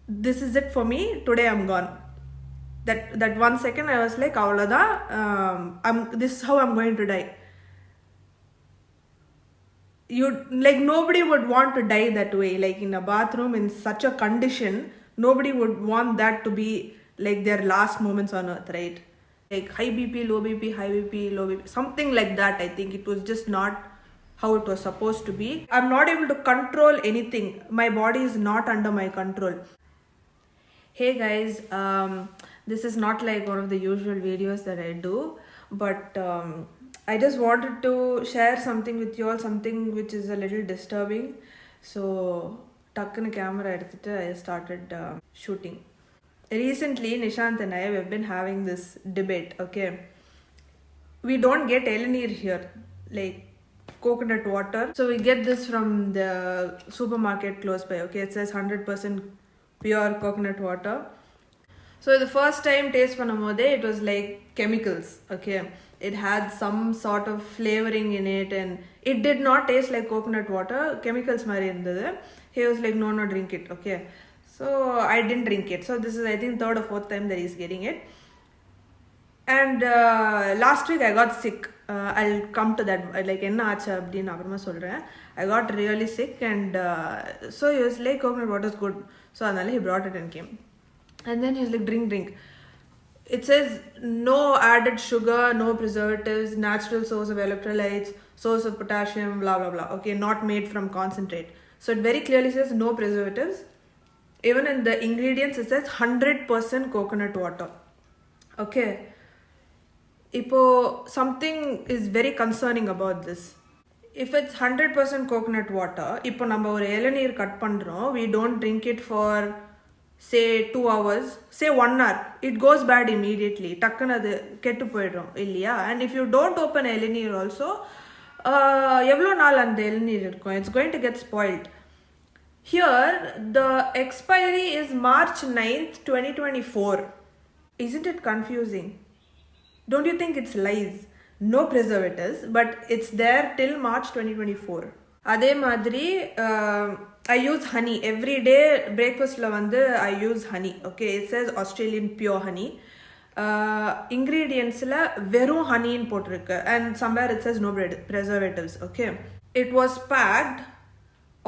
this is it for me, today I'm gone. That 1 second I was like, this is how I'm going to die. You like, nobody would want to die that way, like in a bathroom in such a condition. Nobody would want that to be like their last moments on earth, right? Like high BP, low BP, high BP, low BP, something like that. I think it was just not how it was supposed to be. I'm not able to control anything. My body is not under my control. Hey guys, this is not like one of the usual videos that I do, but I just wanted to share something with you all, something which is a little disturbing. So, takkana camera edutittu I started shooting. Recently, Nishant and I have been having this debate, okay? We don't get elanir here, like coconut water. So we get this from the supermarket close by, okay? It says 100% pure coconut water. So the first time taste panamode, it was like chemicals, okay? It had some sort of flavoring in it and it did not taste like coconut water. Chemicals mari irundhathu. He was like, no, drink it, okay? So I didn't drink it. So this is, I think, third or fourth time that he's getting it. And last week I got sick. I'll come to that. Like, enna aacha appdinu apparama solren. I got really sick and so he was like, coconut water is good. So another he brought it and came. And then he was like, drink. It says no added sugar, no preservatives, natural source of electrolytes, source of potassium, blah blah blah. Okay, not made from concentrate. So it very clearly says no preservatives. Even in the ingredients it says 100% coconut water. Okay. Ipo something is very concerning about this. If it's 100% coconut water, ipo நம்ம ஒரு இளநீர் cut பண்றோம், we don't drink it for say 2 hours, say 1 hour, it goes bad immediately. டக்குன்னு அது கெட்டு போயிடும் இல்லையா? And if you don't open இளநீர் also, எவ்வளோ நாள் அந்த இளநீர் இருக்கும்? It's going to get spoiled. Here, the expiry is March 9th, 2024. Isn't it confusing? Don't you think it's lies? No preservatives, but it's there till March 2024. அதே மாதிரி I use honey every day. Breakfastல வந்து I use honey. Okay, it says Australian pure honey. Ingredientsல வெறும் honeyன்னு போட்டிருக்கு and somewhere it says no preservatives. Okay, it was packed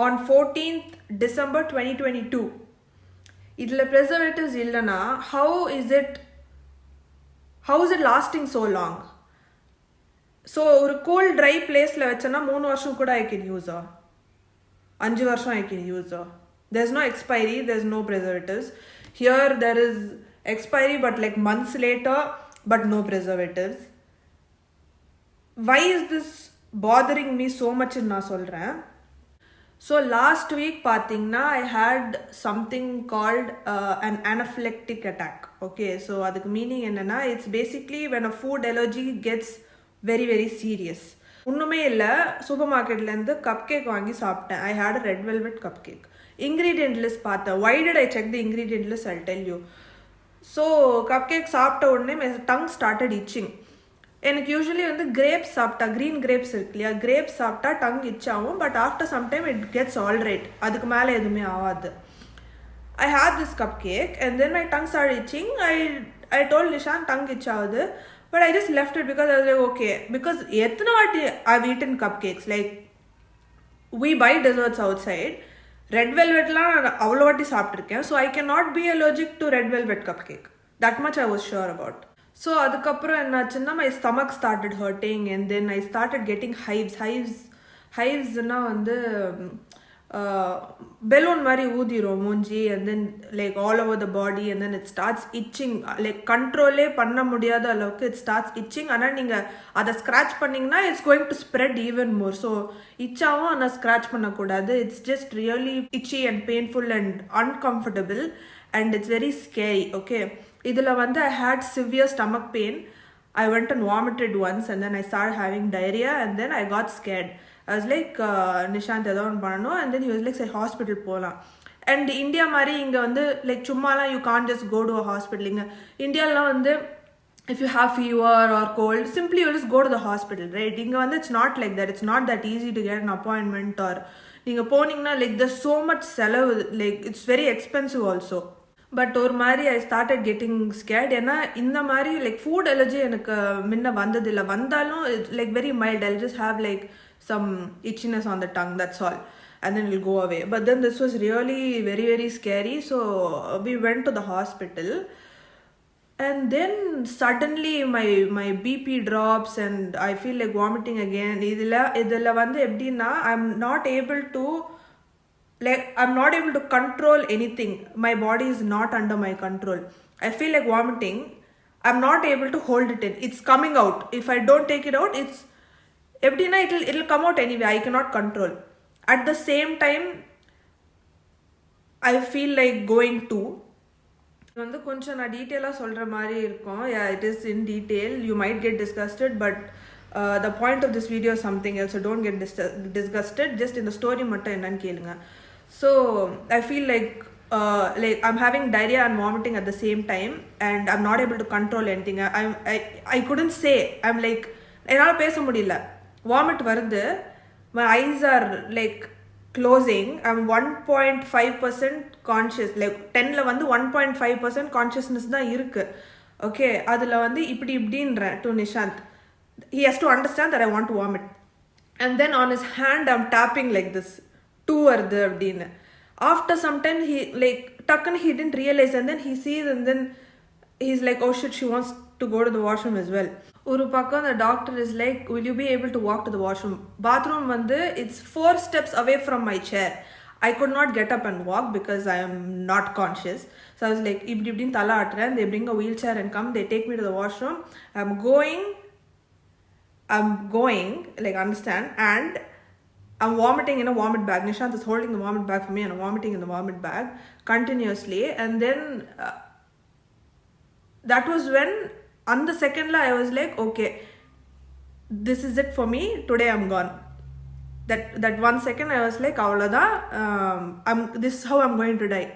on 14th December 2022. இதுல preservatives இல்லனா how is it lasting so long? So ஒரு cool dry placeல வச்சனா 3 வருஷம் கூட I can use 5 வருஷம் I can use. There's no expiry, there's no preservatives. Here there is expiry but like months later, but no preservatives. Why is this bothering me so much in நான் சொல்றேன்? So last week பாத்தீங்கன்னா I had something called an anaphylactic attack. Okay, so அதுக்கு meaning என்னன்னா, it's basically when a food allergy gets very very serious. ஒண்ணுமே இல்ல, super மார்க்கெட்ல இருந்து cup cake வாங்கி சாப்பிட்டேன். I had a red velvet cupcake. Ingredient list பார்த்தேன். Why did I check the ingredient list? I'll tell you. So cupcake சாப்பிட்ட உடனே my tongue started itching. எனக்கு யூஸ்வலி வந்து கிரேப்ஸ் சாப்பிட்டா, க்ரீன் கிரேப்ஸ் இருக்கு இல்லையா, கிரேப்ஸ் சாப்பிட்டா டங் இச் ஆகும், but after some time it gets all right. அதுக்கு மேலே எதுவுமே ஆகாது. I hate this cupcake and then my tongue start itching. I told Nishanth tongue itch ஆகுது, but I just left it because I was like okay. Because எத்தனை வாட்டி I've eaten cupcakes, like we buy desserts outside. Red வெல்வெட்லாம் நான் அவ்வளோ வாட்டி சாப்பிட்ருக்கேன். So I can not be allergic to red velvet cup cake. That much I was sure about. So அதுக்கப்புறம் என்னாச்சுன்னா my stomach started hurting and then I started getting hivesனா வந்து balloon மாதிரி ஊதிரும் மூஞ்சி and then like all over the body and then it starts itching, like கண்ட்ரோலே பண்ண முடியாத அளவுக்கு it starts itching. ஆனால் நீங்கள் அதை ஸ்க்ராச் பண்ணிங்கன்னா it's going to spread even more. So இச்சாவும் ஆனால் ஸ்க்ராச் பண்ணக்கூடாது. It's just really itchy and painful and uncomfortable and it's very scary. Okay, இதில் வந்து I had severe stomach pain. I went and vomited once and then I started having diarrhea and then I got scared. I was like, Nishanth ஏதோ ஒன்று பண்ணணும். And then he was like, சரி hospital போகலாம். And India மாதிரி இங்கே வந்து like சும்மாலாம் you can just go to a hospital. இங்கே இந்தியாலாம் வந்து if you have fever or cold, simply you just go to the hospital, right? இங்கே வந்து it's not like that. It's not that easy to get an appointment or நீங்கள் போனீங்கன்னா like there's so much செலவு, like it's very expensive also. But ஒரு மாதிரி I started getting scared. ஏன்னா இந்த மாதிரி லைக் ஃபுட் அலர்ஜி எனக்கு முன்ன வந்ததில்லை. வந்தாலும் like very mild. I'll just have like some itchiness on the tongue, that's all, and then it'll go away. But then this was really very very scary, so we went to the hospital. And then suddenly my BP drops and I feel like vomiting again. idilla வந்து எப்படின்னா I'm not able to control anything. My body is not under my control. I feel like vomiting. I'm not able to hold it in. It's coming out. If I don't take it out, it's எப்படின்னா it'll come out anyway. I cannot control. At the same time, I feel like going to வந்து கொஞ்சம் நான் டீட்டெயிலாக சொல்கிற மாதிரி இருக்கும். it is in detail. You might get disgusted, but the point of this video is something else, so don't get disgusted. Just in the story மட்டும் என்னன்னு கேளுங்க. So I feel like I'm having diarrhea and vomiting at the same time, and I'm not able to control anything. I couldn't say. I'm like என்னால் பேச முடியல. Vomit வருது. My eyes are like closing. I'm 1.5% conscious. Like 10ல வந்து 1.5% consciousness தான் இருக்கு. Okay, அதில் வந்து இப்படின்றேன் to Nishant. He has to understand that I want to vomit. And then on his hand I'm tapping like this. 2 வருது அப்படின்னு. After some time he like டக்குன்னு he didn't realize, and then he sees, and then he's like, oh shit, she wants to go to the washroom as well. ஒரு பக்கம் the doctor is like, will you be able to walk to the washroom? Bathroom வந்து it's 4 steps away from my chair. I could not get up and walk because I am not conscious. So I was like, இப்படின்னு தலை ஆட்டுறேன். They bring a wheelchair and come. They take me to the washroom. I'm going, like, understand, and I'm vomiting in a vomit bag. Nishant is holding the vomit bag for me, and I'm vomiting in the vomit bag continuously. And then that was when, on the second I was like, okay, this is it for me. Today I'm gone. That 1 second I was like, avladha, this is how I'm going to die.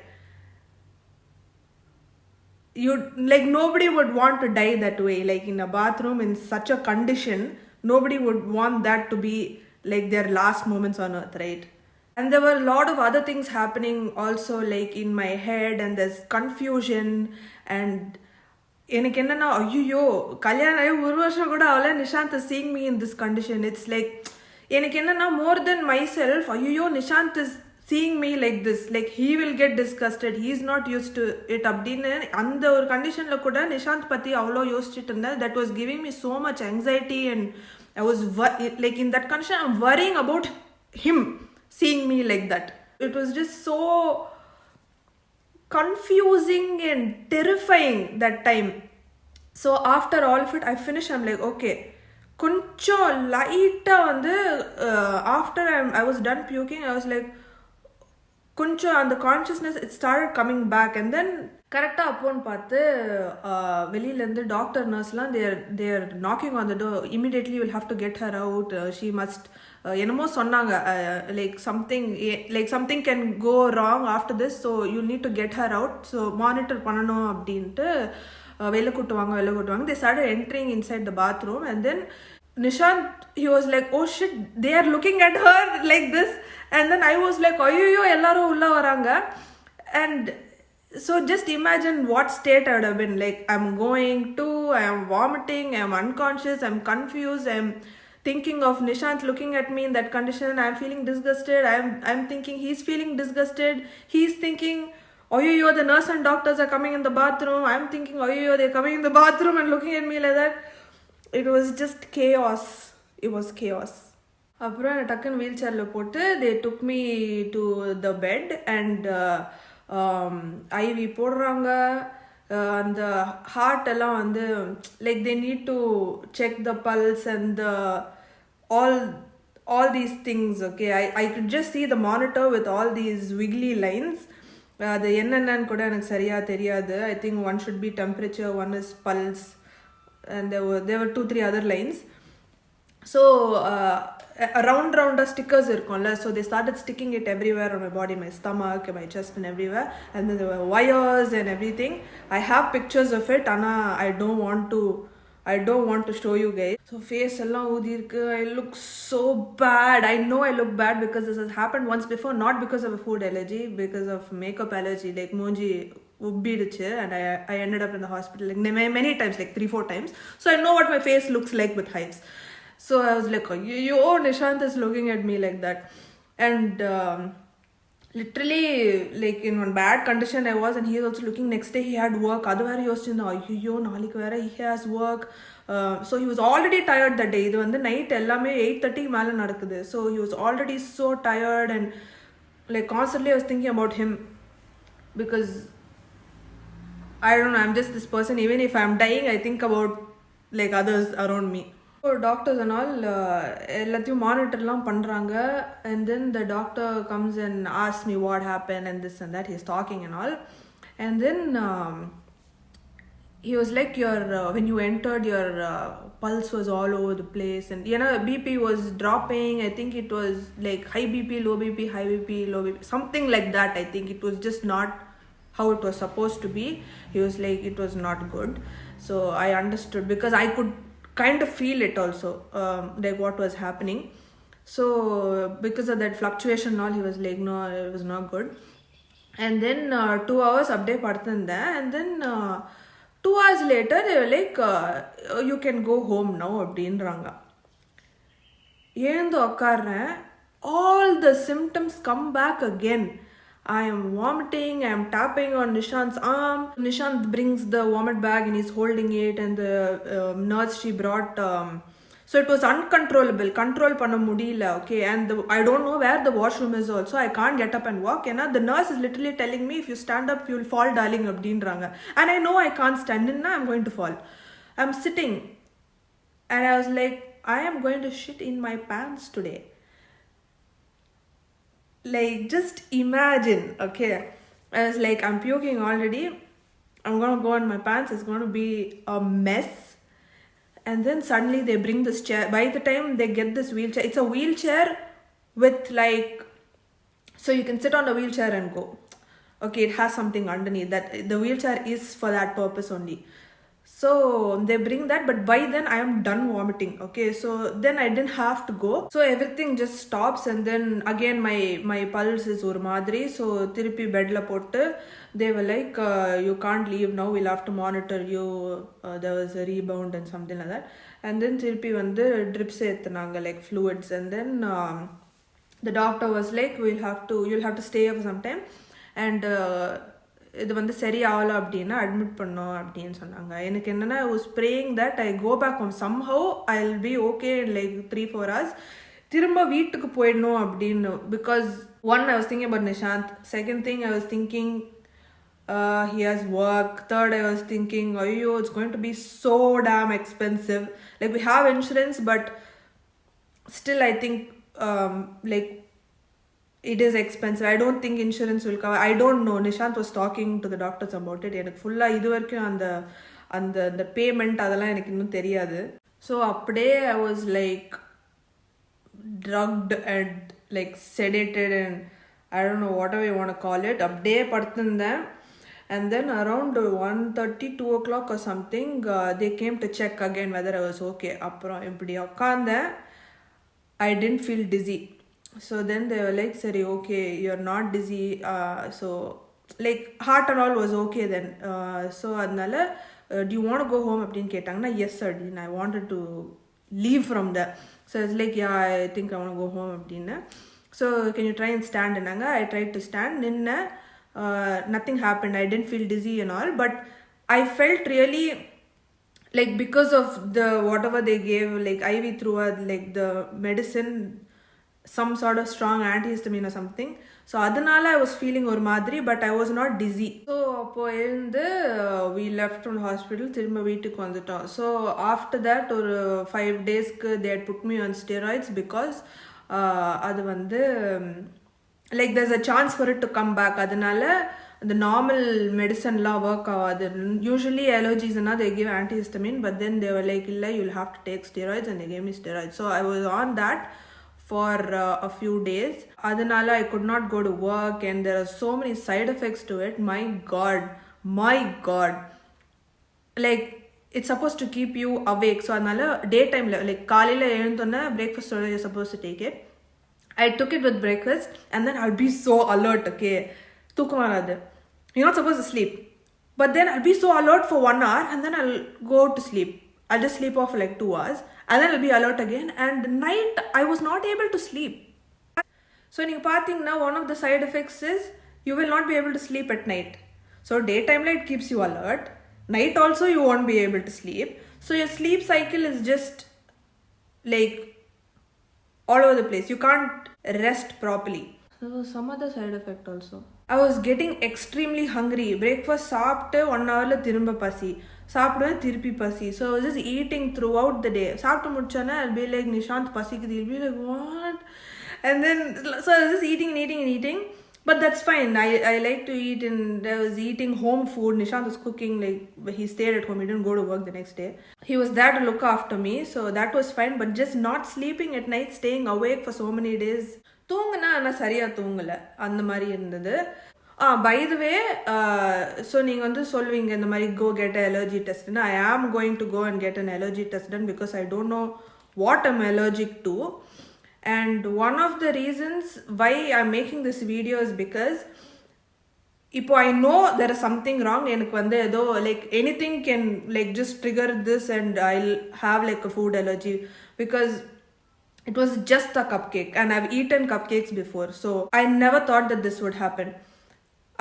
You like nobody would want to die that way, like in a bathroom in such a condition. Nobody would want that to be like their last moments on earth, right? And there were a lot of other things happening also, like in my head, and there's confusion. And எனக்கு என்னன்னா, ஐயோ கல்யாணம் ஆகி 1 வருஷம் கூட அவளை Nishanth is seeing me in this condition. It's like எனக்கு என்னன்னா, more than myself, ஐயோ Nishanth is seeing me like this, like he will get disgusted, he is not used to it அப்படின்னு அந்த ஒரு கண்டிஷன்ல கூட நிஷாந்த் பத்தி அவ்வளோ யோசிச்சுட்டு இருந்தேன். That was giving me so much anxiety, and I was like in that condition I'm worrying about him seeing me like that. It was just so confusing and terrifying that time. So after all of it I finished. I'm like, okay, கொஞ்சம் லைட்டாக வந்து after I was done puking, I was like, கொஞ்சம் அந்த consciousness it started coming back. And then கரெக்டாக அப்போன்னு பார்த்து வெளியிலேருந்து doctor நர்ஸ்லாம் there knocking on the door. Immediately will have to get her out. She must என்னமோ சொன்னாங்க, like something can go wrong after this, so you need to get her out, so monitor பண்ணணும் அப்படின்ட்டு வெளில கூட்டுவாங்க. They started entering inside the bathroom, and then Nishant, he was like, oh shit, they are looking at her like this. And then I was like, ayyo ellarum ulla varanga. And so just imagine what state I would have been. Like, I am vomiting, I am unconscious, I'm confused, I'm thinking of Nishant looking at me in that condition. I'm feeling disgusted. I'm thinking he's feeling disgusted. He's thinking, ayyo, the nurse and doctors are coming in the bathroom. I'm thinking, ayyo, they're coming in the bathroom and looking at me like that. It was just chaos. It was chaos. அப்புறம் டக்குன்னு wheel சேரில் போட்டு they took me to the bed, and IV போடுறாங்க. அந்த heart எல்லாம் வந்து like they need to check the pulse and all these things. Okay, I could just see the monitor with all these wiggly lines. அது என்னென்னு கூட எனக்கு சரியாக தெரியாது. I think one should be temperature, one is pulse, and there were 2-3 other lines. So round stickers irukkonla, so they started sticking it everywhere on my body, my stomach, my chest, and everywhere. And then there were wires and everything. I have pictures of it, ana I don't want to I don't want to show you guys. So face எல்லாம் ஊதி இருக்கு. I look so bad. I know I look bad because this has happened once before, not because of a food allergy, because of makeup allergy. Like மூஞ்சி உப்பிடுச்சு, and I ended up in the hospital like many times, like 3-4 times. So I know what my face looks like with hives. So I was like, oh, Nishant is looking at me like that. And literally, like in one bad condition I was, and he was also looking. Next day he had work. Adu vera yosichirundha, ayyo naalik vera he has work. So he was already tired that day. Idu vandu night ellame 8:30 mela nadakudhu. So he was already so tired, and like constantly I was thinking about him, because I don't know, I'm just this person. Even if I'm dying, I think about like others around me. So doctors and all எல்லாத்தையும் மானிட்டர்லாம் பண்ணுறாங்க. And then the doctor comes and asks me what happened and this and that. He's talking and all. And then he was like, your when you entered, your pulse was all over the place, and BP was dropping. I think it was like high BP, low BP, high BP, low BP, something like that. I think it was just not how it was supposed to be. He was like, it was not good. So I understood, because I could kind of feel it also, like what was happening. So because of that fluctuation and all, he was like, no, it was not good. And then 2 hours update padthanda, and then 2 hours later they were like, you can go home now அப்படின்றாங்க. ஏந்து உட்கார்றேன், all the symptoms come back again. I am vomiting, I am tapping on Nishant's arm. Nishant brings the vomit bag and he's holding it, and the nurse, she brought, so it was uncontrollable, control panna mudiyala, okay. And I don't know where the washroom is also. I can't get up and walk, the nurse is literally telling me, if you stand up, you will fall, darling, abdinranga. And I know I can't stand in, I'm going to fall. I'm sitting, and I was like, I am going to shit in my pants today. Like, just imagine, okay. I was like, I'm puking already, I'm gonna go in my pants, it's gonna be a mess. And then suddenly they bring this chair. By the time they get this wheelchair, it's a wheelchair with like, so you can sit on the wheelchair and go, okay, it has something underneath that. The wheelchair is for that purpose only. So they bring that, but by then I am done vomiting, okay. So then I didn't have to go. So everything just stops, and then again my pulse is ஒரு மாதிரி. So திருப்பி bedல போட்டு, they were like, you can't leave now, we'll have to monitor you, there was a rebound and something like that. And then திருப்பி வந்து drips ஏத்துனாங்க, like fluids. And then the doctor was like, you'll have to stay for some time, and இது வந்து சரி ஆகலை அப்படின்னா admit பண்ணோம் அப்படின்னு சொன்னாங்க. எனக்கு என்னென்னா, I was praying that I go back home somehow, I will be okay in like 3-4 hours, திரும்ப வீட்டுக்கு போயிடணும் அப்படின்னு. Because one, I was thinking about Nishanth. Second thing, I was thinking he has work. Third, I was thinking, ayyo, it's going to be so damn expensive. Like, we have insurance, but still I think like it is expensive. I don't think insurance will cover. I don't know. Nishant was talking to the doctors about it. எனக்கு ஃபுல்லா இது வரைக்கும் அந்த payment அதெல்லாம் எனக்கு இன்னும் தெரியாது. So அப்படியே I was like drugged and like sedated and I don't know whatever you want to call it. அப்படியே படுத்திருந்தேன். And then around 1:30, 2 o'clock or something, they came to check again whether I was okay. அப்புறம் இப்படி உட்காந்தேன். I didn't feel dizzy. So then they were like, sorry, okay, you're not dizzy. So like heart and all was okay then. So adnala, do you want to go home அப்படினு கேட்டாங்கன்னா, yes sir, I wanted to leave from there. So I was like, yeah, I think I want to go home அப்படினு. So can you try and stand? And I tried to stand. Ninna, nothing happened. I didn't feel dizzy and all, but I felt really like, because of the whatever they gave, like IV through like the medicine, some sort of strong antihistamine or something. So adanala I was feeling ஒரு மாதிரி, but I was not dizzy. So அப்போ எழுந்து we left from the hospital, திரும்ப வீட்டுக்கு வந்துட்டோம். So after that ஒரு 5 daysக்கு they had put me on steroids, because அது வந்து like there's a chance for it to come back. அதனால the normal medicine la work ஆகாது. Usually allergies and they give antihistamine, but then they were like, illa, you'll have to take steroids, and they gave me steroids. So I was on that for a few days. Adanala I could not go to work, and there are so many side effects to it. My god, like it's supposed to keep you awake. So அதனால டே டைம்ல like காலையில எழுந்தோன்னே பிரேக்ஃபாஸ்டோட you're supposed to take it. I took it with breakfast and then I'll be so alert, okay? தூக்கம் வராது. You're not supposed to sleep. But then I'll be so alert for 1 hour and then I'll go to sleep. I'll just sleep off for like 2 hours and then I'll be alert again, and night I was not able to sleep. So நீங்க பாத்தீங்கன்னா one of the side effects is you will not be able to sleep at night. So daytime light keeps you alert. Night also you won't be able to sleep. So your sleep cycle is just like all over the place. You can't rest properly. There was some other side effect also. I was getting extremely hungry. Breakfast சாப்பிட்டு 1 hourல திரும்ப பசி, சாப்பிடுவேன் திருப்பி பசி. So I was just eating throughout the day. சாப்பிட்டு முடிச்சோன்னே I'll be like, Nishant பசிக்குது. I'll be like, what? And then so I was just eating. But that's fine. I like to eat, and I was eating home food. Nishant was cooking, like he stayed at home. He didn't go to work the next day. He was there to look after me, so that was fine. But just not sleeping at night, staying awake for so many days. தூங்குனா ஆனால் சரியாக தூங்கலை, அந்த மாதிரி இருந்தது. By the way, so நீங்கள் வந்து சொல்லுவீங்க இந்த மாதிரி go get an allergy test. I am going to go and get an allergy test done because I don't know what I'm allergic to. And one of the reasons why I'm making this video is because இப்போ I know there is something wrong. எனக்கு வந்து ஏதோ like anything can like just trigger this and I'll have like a food allergy, because it was just a cupcake and I've eaten cupcakes before, so I never thought that this would happen.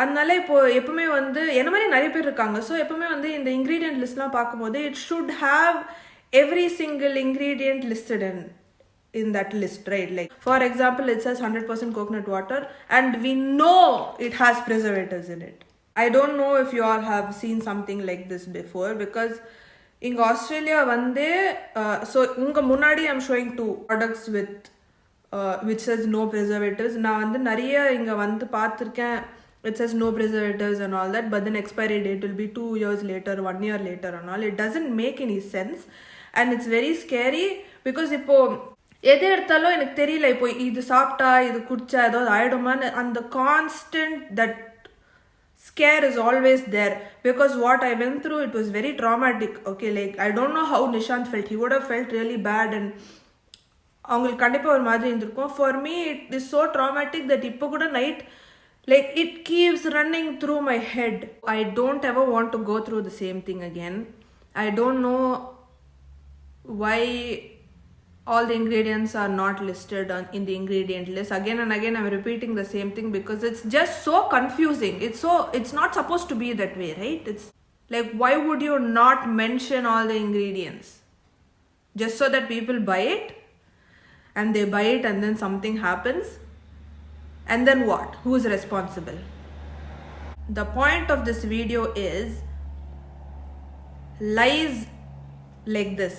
அதனால இப்போ எப்பவுமே வந்து என்ன மாதிரி நிறைய பேர் இருக்காங்க. So எப்பவுமே வந்து இந்த இன்க்ரீடியன்ட் லிஸ்ட்லாம் பார்க்கும்போது it should have every single ingredient listed in that list, right? Like for example, it says 100% coconut water and we know it has preservatives in it. I don't know if you all have seen something like this before, because in Australia vande so unga munadi I'm showing 2 products with which says no preservatives. Na vande nariya inga vandu paathirken it says no preservatives and all that, but then expiry date will be 2 years later, 1 year later and all. It doesn't make any sense and it's very scary, because இப்போ எது எடுத்தாலும் எனக்கு தெரியல இப்போ இது சாப்பிட்டா இது குடிச்சா ஏதாவது ஆயிடுமான்னு. அந்த constant that scare is always there, because what I went through, it was very traumatic. Okay, like I don't know how Nishant felt. He would have felt really bad and அவங்களுக்கு கண்டிப்பாக ஒரு மாதிரி இருந்திருக்கும். For me it is so traumatic that இப்போ கூட night like it keeps running through my head. I don't ever want to go through the same thing again. I don't know why all the ingredients are not listed in the ingredient list. Again and again I'm repeating the same thing because it's just so confusing. It's not supposed to be that way, right? It's like, why would you not mention all the ingredients just so that people buy it, and they buy it and then something happens, and then what? Who is responsible? The point of this video is lies like this.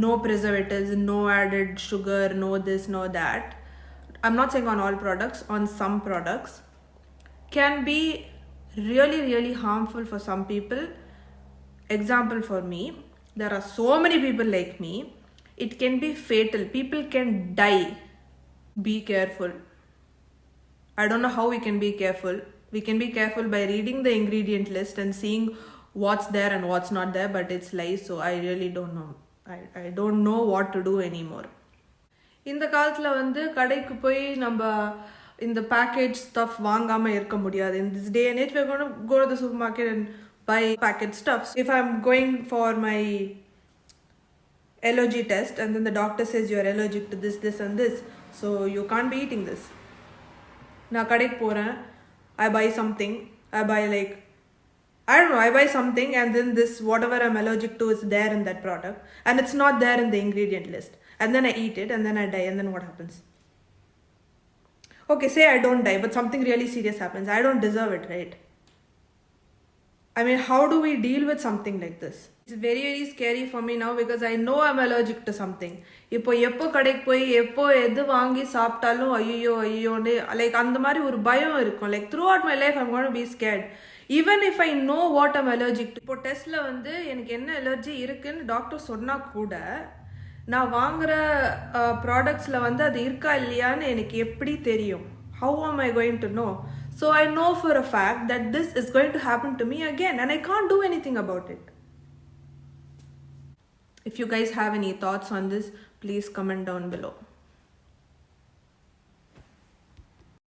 No preservatives, no added sugar, no this, no that. I'm not saying on all products, on some products can be really, really harmful for some people. Example for me, there are so many people like me, it can be fatal. People can die. Be careful. I don't know how we can be careful. We can be careful by reading the ingredient list and seeing what's there and what's not there, but it's lies, so I really don't know. I don't know what to do anymore. இந்த காலத்தில் வந்து கடைக்கு போய் நம்ம இந்த packaged stuff வாங்காமல் இருக்க முடியாது. In this day and age, we're going to go to the supermarket and buy packaged stuff. If I'm going for my allergy test and then the doctor says you're allergic to this, this and this, so you can't be eating this. நான் கடைக்கு போகிறேன், I buy something, I buy like I don't know, I buy something and then this whatever I'm allergic to is there in that product and it's not there in the ingredient list, and then I eat it and then I die, and then what happens? Okay, say I don't die, but something really serious happens. I don't deserve it, right? I mean, how do we deal with something like this? It's very, very scary for me now because I know I'm allergic to something. இப்போ எப்போ கடைக்கு போய் எப்போ எது வாங்கி சாப்பிட்டாலும் ஐயோன்னு like அந்த மாதிரி ஒரு பயம் இருக்கும். Like through out my life I'm going to be scared. Even if I know what I'm allergic to. இப்போ டெஸ்ட்டில் வந்து எனக்கு என்ன அலர்ஜி இருக்குன்னு டாக்டர் சொன்னால் கூட நான் வாங்குகிற ப்ராடக்ட்ஸில் வந்து அது இருக்கா இல்லையான்னு எனக்கு எப்படி தெரியும்? How am I going to know? So I know for a fact that this is going to happen to me again and I can't do anything about it. If you guys have any thoughts on this, please comment down below.